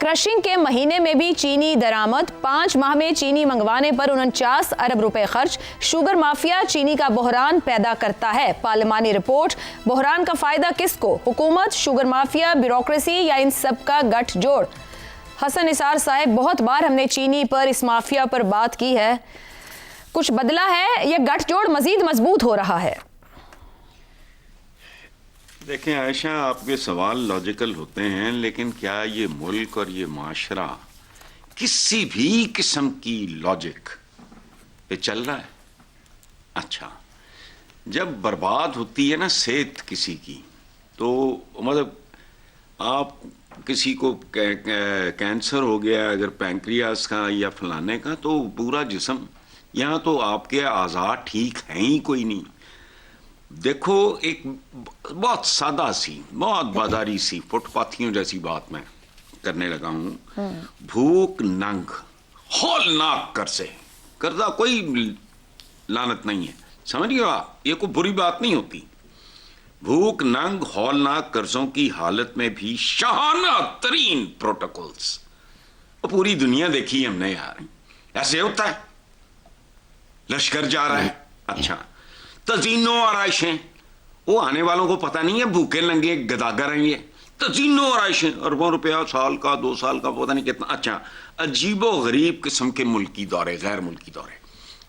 [SPEAKER 1] क्रशिंग के महीने में भी चीनी दरामद, 5 माह में चीनी मंगवाने पर 49 अरब रुपए खर्च, शुगर माफिया चीनी का बहरान पैदा करता है। पार्लिमानी रिपोर्ट, बहरान का फायदा किसको? हुकूमत, शुगर माफिया, ब्यूरोक्रेसी या इन सब का गठजोड़? हसन निसार साहब, बहुत बार हमने चीनी पर, इस माफिया पर बात की है, कुछ बदला है? यह गठजोड़ मजीद मजबूत हो रहा है?
[SPEAKER 3] देखें आयशा, आपके सवाल लॉजिकल होते हैं, लेकिन क्या ये मुल्क और ये माशरा किसी भी किस्म की लॉजिक पे चल रहा है? अच्छा, जब बर्बाद होती है ना सेहत किसी की, तो मतलब आप किसी को कैंसर हो गया अगर पैंक्रियास का या फलाने का, तो पूरा जिस्म, यहाँ तो आपके आज़ाद ठीक हैं ही कोई नहीं। देखो, एक बहुत सादा सी, बहुत बाजारी सी, फुटपाथियों जैसी बात मैं करने लगा हूं। भूख नंग हौलनाक कर्जे, कर्जा कोई लानत नहीं है, समझ गए आप, ये कोई बुरी बात नहीं होती। भूख नंग हौलनाक कर्जों की हालत में भी शाहाना तरीन प्रोटोकॉल्स, पूरी दुनिया देखी हमने यार, ऐसे होता है। लश्कर जा रहा है, अच्छा, तजीनो आराइशें, वो आने वालों को पता नहीं है भूखे नंगे गदागर हैं ये, तजीनो आराइशें, अरबों रुपया साल का 2 साल का पता नहीं कितना। अच्छा, अजीबो गरीब किस्म के मुल्की दौरे, गैर मुल्की दौरे,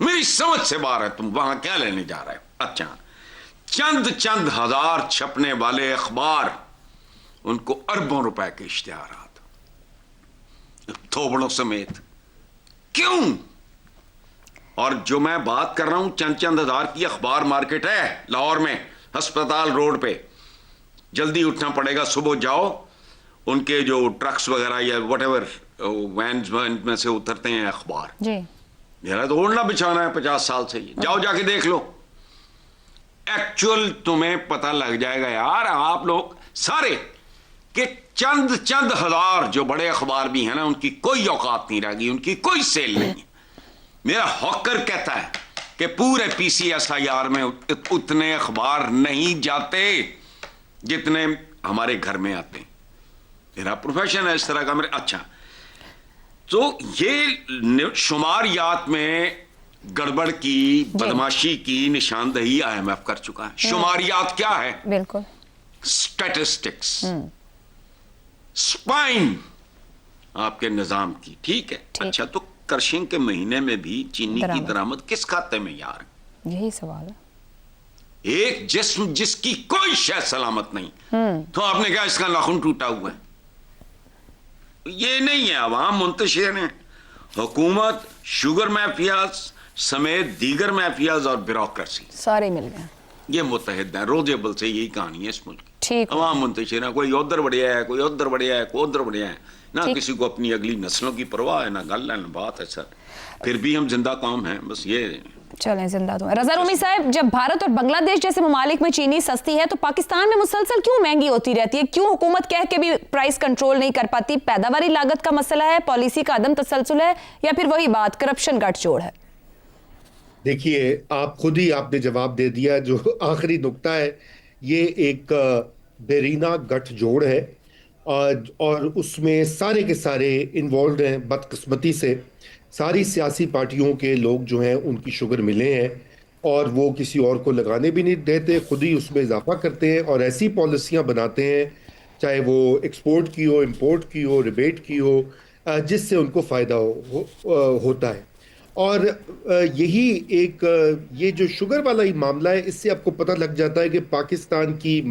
[SPEAKER 3] मेरी समझ से बाहर है, तुम वहां क्या लेने जा रहे हो? अच्छा, चंद हजार छपने वाले अखबार, उनको अरबों रुपए के इश्तिहारात, थोबड़ों समेत, क्यों? और जो मैं बात कर रहा हूं, चंद हजार की अखबार मार्केट है लाहौर में, अस्पताल रोड पे, जल्दी उठना पड़ेगा, सुबह जाओ, उनके जो ट्रक्स वगैरह या व्हाटएवर वैन में से उतरते हैं अखबार जी, मेरा तो ओढ़ना बिछाना है 50 साल से, जाओ जाके देख लो, एक्चुअल तुम्हें पता लग जाएगा यार। आप लोग सारे के चंद हजार जो बड़े अखबार भी हैं ना, उनकी कोई औकात नहीं रहेगी, उनकी कोई सेल नहीं है। मेरा हॉकर कहता है कि पूरे PCSIR में उतने अखबार नहीं जाते जितने हमारे घर में आते हैं, मेरा प्रोफेशन है इस तरह का मेरे। अच्छा, तो ये शुमारियात में गड़बड़ की, बदमाशी की निशानदही IMF कर चुका है। शुमारियात क्या है?
[SPEAKER 1] बिल्कुल,
[SPEAKER 3] स्टैटिस्टिक्स, स्पाइन आपके निजाम की, ठीक है। अच्छा, तो कर्शिंग के महीने में भी चीनी की दरामद किस खाते में यार?
[SPEAKER 1] यही सवाल है।
[SPEAKER 3] एक जिस्म जिसकी कोई शय सलामत नहीं, तो आपने क्या इसका नाखून टूटा हुआ है? ये नहीं है, अवाम मुंतशिर है, हुकूमत, शुगर माफियाज समेत दीगर माफियाज और ब्यूरोक्रेसी सारे मिल गए, ये मुत्तहिद है। रोजेबल से यही कहानी है इस मुल्क की। अवाम मुंतशिर है, कोई उधर बढ़िया है, कोई उधर बढ़िया है, कोई उधर बढ़िया है, ना किसी को अपनी अगली नस्लों की परवाह है, ना गल है, ना बात है सर। फिर भी हम जिंदा काम हैं, बस ये
[SPEAKER 1] चलें जिंदा तो। रजा रूमी साहब, जब भारत और बांग्लादेश जैसे ममालिक में चीनी सस्ती है, तो पाकिस्तान में मुसलसल क्यों महंगी होती रहती है? क्यों हुकूमत कह के भी प्राइस कंट्रोल नहीं कर पाती? पैदावारी लागत का मसला है, पॉलिसी का अदम तसलसल है, या फिर वही बात करप्शन गठजोड़ है?
[SPEAKER 4] देखिए, आप खुद ही आपने जवाब दे दिया। जो आखिरी नुक्ता है, ये एक बेरीना गठजोड़ है, और उसमें सारे के सारे इन्वॉल्व हैं। बदकिस्मती से सारी सियासी पार्टियों के लोग जो हैं, उनकी शुगर मिले हैं, और वो किसी और को लगाने भी नहीं देते, खुद ही उसमें इजाफा करते हैं और ऐसी पॉलिसियां बनाते हैं, चाहे वो एक्सपोर्ट की हो, इंपोर्ट की हो, रिबेट की हो, जिससे उनको फ़ायदा होता है। और यही एक ये जो शुगर वाला ही मामला है, इससे आपको पता लग जाता है कि पाकिस्तान की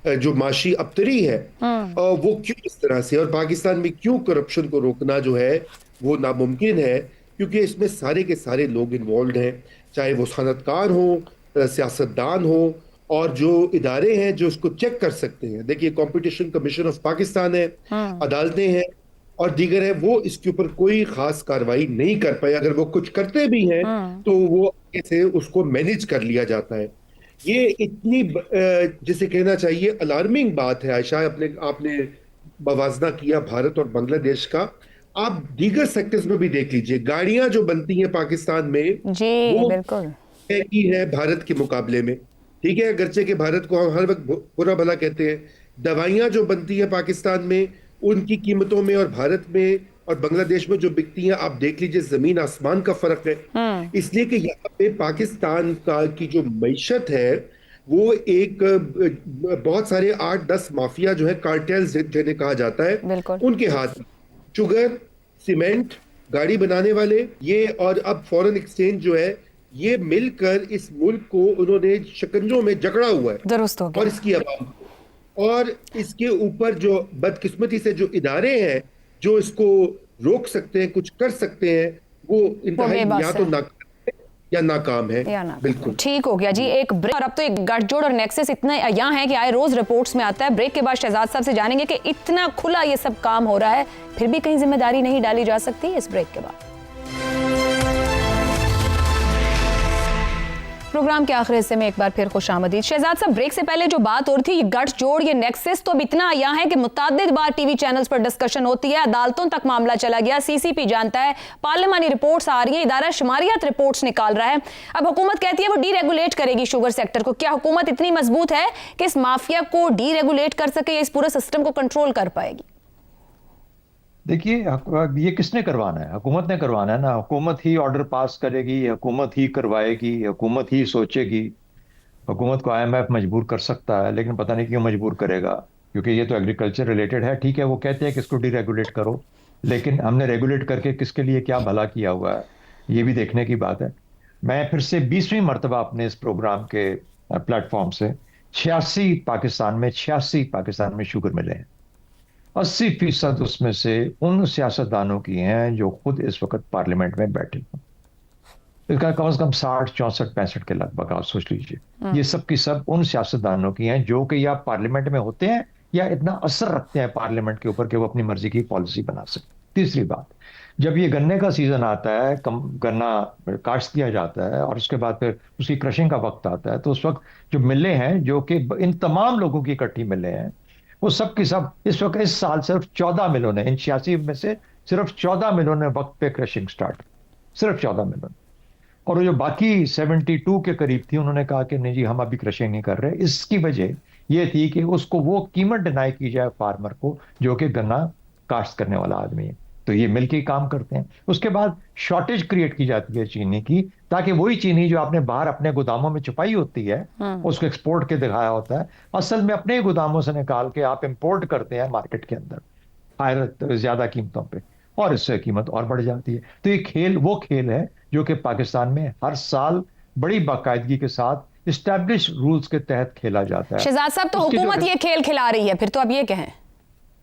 [SPEAKER 4] जो माशी अबतरी है, वो क्यों इस तरह से, और पाकिस्तान में क्यों करप्शन को रोकना जो है वो नामुमकिन है, क्योंकि इसमें सारे के सारे लोग इन्वॉल्व हैं, चाहे वो सनतकार हो, सियासतदान हो, और जो इदारे हैं जो उसको चेक कर सकते हैं। देखिए, कंपटीशन कमीशन ऑफ पाकिस्तान है, अदालतें हैं और दीगर है, वो इसके ऊपर कोई खास कार्रवाई नहीं कर पाए। अगर वो कुछ करते भी हैं तो वो ऐसे उसको मैनेज कर लिया जाता है। ये इतनी जिसे कहना चाहिए अलार्मिंग बात है। आयशा, आपने मवाजना किया भारत और बांग्लादेश का, आप दीगर सेक्टर्स में भी देख लीजिए। गाड़ियां जो बनती हैं पाकिस्तान में
[SPEAKER 1] जी, वो बिल्कुल
[SPEAKER 4] की है भारत के मुकाबले में, ठीक है, अगरचे के भारत को हम हर वक्त बुरा भला कहते हैं। दवाइयां जो बनती है पाकिस्तान में, उनकी कीमतों में और भारत में और बांग्लादेश में जो बिकती हैं, आप देख लीजिए, जमीन आसमान का फर्क है। इसलिए कि यहाँ पे पाकिस्तान की जो मईशत है, वो एक बहुत सारे 8-10 माफिया जो है, कार्टेल्स जिन्हें कहा जाता है, उनके हाथ, शुगर, सीमेंट, गाड़ी बनाने वाले, ये, और अब फॉरेन एक्सचेंज जो है, ये मिलकर इस मुल्क को उन्होंने शिकंजों में जकड़ा हुआ है,
[SPEAKER 1] दुरुस्त हो गया।
[SPEAKER 4] और इसकी आवाम को। और इसके ऊपर जो बदकिस्मती से जो इदारे हैं जो इसको रोक सकते हैं, कुछ कर सकते हैं, वो इंतहाई
[SPEAKER 1] बेबस
[SPEAKER 4] या तो
[SPEAKER 1] है।
[SPEAKER 4] नाकाम है या नाकाम है।
[SPEAKER 1] या ना
[SPEAKER 4] बिल्कुल
[SPEAKER 1] ठीक हो गया जी। एक ब्रेक, और अब तो एक गठजोड़ और नेक्सस इतना यहाँ है कि आए रोज रिपोर्ट्स में आता है। ब्रेक के बाद शहजाद साहब से जानेंगे कि इतना खुला ये सब काम हो रहा है, फिर भी कहीं जिम्मेदारी नहीं डाली जा सकती। इस ब्रेक के बाद प्रोग्राम के आखिरी हिस्से में एक बार फिर खुशामदीद। शहजाद साहब, ब्रेक से पहले जो बात हो रही थी, ये गठजोड़, ये नेक्सस तो अब इतना यहाँ है कि मुताद्दिद बार टीवी चैनल्स पर डिस्कशन होती है, अदालतों तक मामला चला गया, सीसीपी जानता है, पार्लिमानी रिपोर्ट्स आ रही है, इदारा शुमारियात रिपोर्ट्स निकाल रहा है। अब हुकूमत कहती है वो डीरेगुलेट करेगी शुगर सेक्टर को। क्या हुकूमत इतनी मजबूत है कि इस माफिया को डीरेगुलेट कर सके या इस पूरे सिस्टम को कंट्रोल कर पाएगी?
[SPEAKER 5] देखिए, ये किसने करवाना है? हुकूमत ने करवाना है ना। हुकूमत ही ऑर्डर पास करेगी, हुकूमत ही करवाएगी, हुकूमत ही सोचेगी। हुकूमत को आईएमएफ मजबूर कर सकता है, लेकिन पता नहीं क्यों मजबूर करेगा, क्योंकि ये तो एग्रीकल्चर रिलेटेड है। ठीक है, वो कहते हैं कि इसको डीरेगुलेट करो, लेकिन हमने रेगुलेट करके किसके लिए क्या भला किया हुआ है, ये भी देखने की बात है। मैं फिर से 20वीं मरतबा अपने इस प्रोग्राम के प्लेटफॉर्म से 86 पाकिस्तान में शुगर मिले हैं। 80% उसमें से उन सियासतदानों की हैं जो खुद इस वक्त पार्लियामेंट में बैठे हैं। इसका कम से कम 60, 64, 65 के लगभग आप सोच लीजिए। ये सब की सब उन सियासतदानों की हैं जो कि या पार्लियामेंट में होते हैं या इतना असर रखते हैं पार्लियामेंट के ऊपर कि वो अपनी मर्जी की पॉलिसी बना सके। तीसरी बात, जब ये गन्ने का सीजन आता है, गन्ना काश्त किया जाता है और उसके बाद फिर उसकी क्रशिंग का वक्त आता है, तो उस वक्त जो मिलें हैं, जो कि इन तमाम लोगों की इकट्ठी मिलें हैं, वो सब की सब इस वक्त इस साल सिर्फ 14 मिलों ने, इन 86 में से सिर्फ 14 मिलों ने वक्त पे क्रशिंग स्टार्ट, सिर्फ 14 मिलों। और वो जो बाकी 72 के करीब थी, उन्होंने कहा कि नहीं जी, हम अभी क्रशिंग नहीं कर रहे। इसकी वजह ये थी कि उसको वो कीमत डिनाई की जाए फार्मर को जो कि गन्ना काश्त करने वाला आदमी है। तो ये मिलके ही काम करते हैं। उसके बाद शॉर्टेज क्रिएट की जाती है चीनी की, ताकि वही चीनी जो आपने बाहर अपने गोदामों में छुपाई होती है, उसको एक्सपोर्ट के दिखाया होता है, असल में अपने ही गोदामों से निकाल के आप इंपोर्ट करते हैं मार्केट के अंदर हायर ज्यादा कीमतों पे, और इससे कीमत और बढ़ जाती है। तो ये वो खेल है जो कि पाकिस्तान में हर साल बड़ी बाकायदगी के साथ इस्टेब्लिश रूल्स के तहत खेला जाता है।
[SPEAKER 1] शहजाद साहब, तो हुकूमत ये खेल खिला रही है, फिर तो अब ये कहें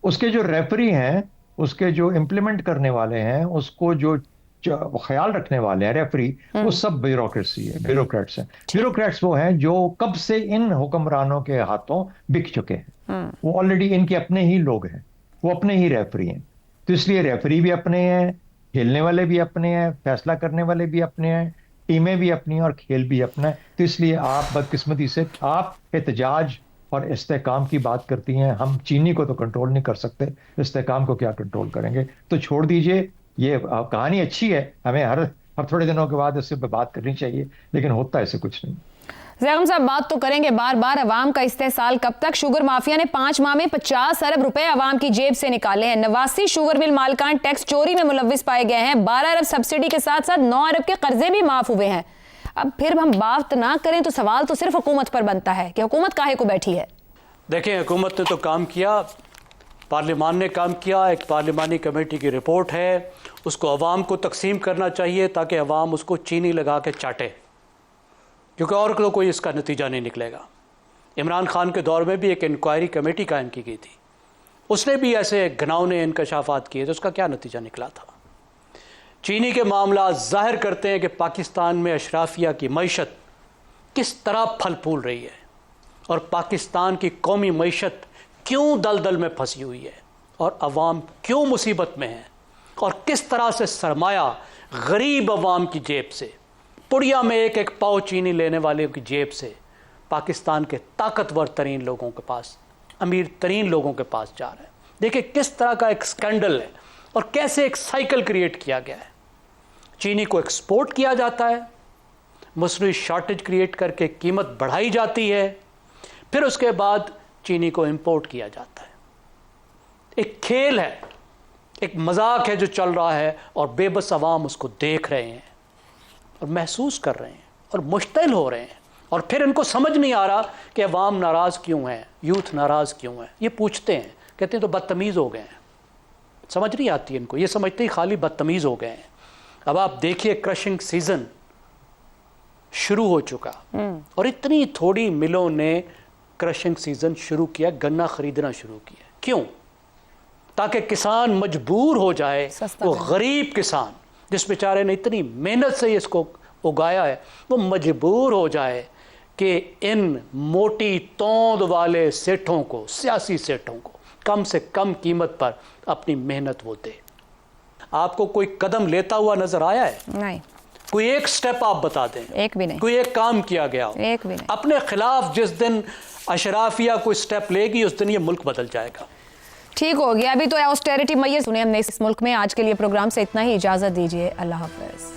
[SPEAKER 5] उसके जो रेफरी हैं, उसके जो इम्प्लीमेंट करने वाले हैं, उसको जो ख्याल रखने वाले हैं रेफरी, वो सब ब्यूरोक्रेसी है, ब्यूरोक्रेट्स हैं। ब्यूरोक्रेट्स वो हैं जो कब से इन हुक्मरानों के हाथों बिक चुके हैं। वो ऑलरेडी इनके अपने ही लोग हैं, वो अपने ही रेफरी हैं। तो इसलिए रेफरी भी अपने हैं, खेलने वाले भी अपने हैं, फैसला करने वाले भी अपने हैं, टीमें भी अपनी हैं और खेल भी अपना है। तो इसलिए आप बदकिस्मती से आप एहतजाज और इस्तेकाम की बात करती हैं। हम चीनी को तो कंट्रोल नहीं कर सकते, इस्तेकाम को क्या कंट्रोल करेंगे? तो छोड़ दीजिए, ये कहानी अच्छी है, हमें हर थोड़े दिनों के बाद इससे बात करनी चाहिए, लेकिन होता ऐसे कुछ नहीं।
[SPEAKER 1] ज़ैगम साहब, बात तो करेंगे बार बार, अवाम का इस्तेहसाल कब तक? शुगर माफिया ने 5 माह में 50 अरब रुपए अवाम की जेब से निकाले हैं। 89 शुगर मिल मालकान टैक्स चोरी में मुलव्विस पाए गए हैं। 12 अरब सब्सिडी के साथ साथ 9 अरब के कर्जे भी माफ हुए हैं। अब फिर हम बात ना करें तो सवाल तो सिर्फ हुकूमत पर बनता है कि हुकूमत काहे को बैठी है।
[SPEAKER 2] देखें, हुकूमत ने तो काम किया, पार्लियामान ने काम किया, एक पार्लिमानी कमेटी की रिपोर्ट है, उसको अवाम को तकसीम करना चाहिए ताकि अवाम उसको चीनी लगा के चाटे, क्योंकि और तो कोई इसका नतीजा नहीं निकलेगा। इमरान खान के दौर में भी एक इंक्वायरी कमेटी कायम की गई थी, उसने भी ऐसे घिनौने इंकशाफात किए, तो उसका क्या नतीजा निकला था? चीनी के मामला जाहिर करते हैं कि पाकिस्तान में अशराफिया की मईशत किस तरह फल फूल रही है और पाकिस्तान की कौमी मईशत क्यों दलदल में फंसी हुई है और अवाम क्यों मुसीबत में है, और किस तरह से सरमाया गरीब अवाम की जेब से, पुड़िया में एक एक पाव चीनी लेने वाले की जेब से पाकिस्तान के ताकतवर तरीन लोगों के पास, अमीर तरीन लोगों के पास जा रहा है। देखिए किस तरह का एक स्कैंडल है और कैसे एक साइकिल क्रिएट किया गया है। चीनी को एक्सपोर्ट किया जाता है, मसनूई शॉर्टेज क्रिएट करके कीमत बढ़ाई जाती है, फिर उसके बाद चीनी को इंपोर्ट किया जाता है। एक खेल है, एक मजाक है जो चल रहा है, और बेबस अवाम उसको देख रहे हैं और महसूस कर रहे हैं और मुश्तिल हो रहे हैं। और फिर इनको समझ नहीं आ रहा कि अवाम नाराज़ क्यों है, यूथ नाराज़ क्यों है। ये पूछते हैं, कहते हैं तो बदतमीज़ हो गए हैं। समझ नहीं आती इनको, ये समझते ही खाली बदतमीज़ हो गए हैं। अब आप देखिए क्रशिंग सीज़न शुरू हो चुका और इतनी थोड़ी मिलों ने क्रशिंग सीजन शुरू किया, गन्ना खरीदना शुरू किया। क्यों? ताकि किसान मजबूर हो जाए, वो गरीब किसान जिस बेचारे ने इतनी मेहनत से इसको उगाया है, वो मजबूर हो जाए कि इन मोटी तौंद वाले सेठों को, सियासी सेठों को कम से कम कीमत पर अपनी मेहनत वो दे। आपको कोई कदम लेता हुआ नजर आया है?
[SPEAKER 1] नहीं।
[SPEAKER 2] कोई एक स्टेप आप बता दें,
[SPEAKER 1] एक भी नहीं।
[SPEAKER 2] कोई एक काम किया गया हो?
[SPEAKER 1] एक भी नहीं।
[SPEAKER 2] अपने खिलाफ जिस दिन अशराफिया कोई स्टेप लेगी उस दिन ये मुल्क बदल जाएगा।
[SPEAKER 1] ठीक हो गया, अभी तो ऑस्टेरिटी मैय्यत सुने हमने इस मुल्क में। आज के लिए प्रोग्राम से इतना ही, इजाजत दीजिए, अल्लाह हाफ़िज़।